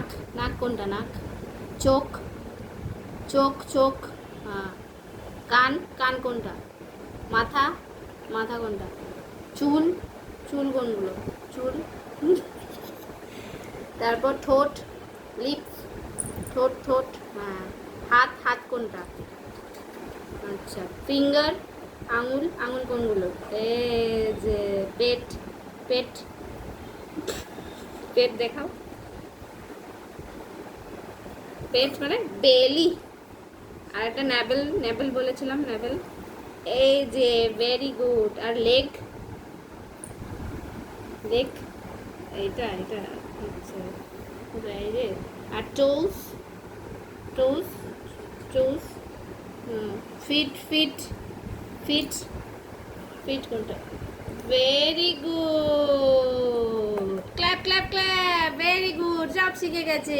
নাক, নাক কোনটা? নাক। চোখ, চোখ চোখ, হ্যাঁ। কান, কান কোনটা? মাথা, মাথা কোনটা? চুল, চুল কোনগুলো? চুল। তারপর ঠোঁট, লিপস, ঠোঁট ঠোঁট, হ্যাঁ। হাত, হাত কোনটা? আচ্ছা। ফিঙ্গার, আঙুল, আঙুল কোনগুলো? এই যে পেট, পেট, পেট দেখাও। পেট মানে বেলি। আর একটা নেভেল, নেভেল বলেছিলাম, নেভেল। এই যে ভেরি গুড। আর লেগ, লেগ, এইটা এটা, আচ্ছা। এই রে। আর টোস, টোস, টোস, ফিট, ফিট, ফিট, ফিট কোনটা? Very good. Clap clap clap, very good, সব শিখে গেছে।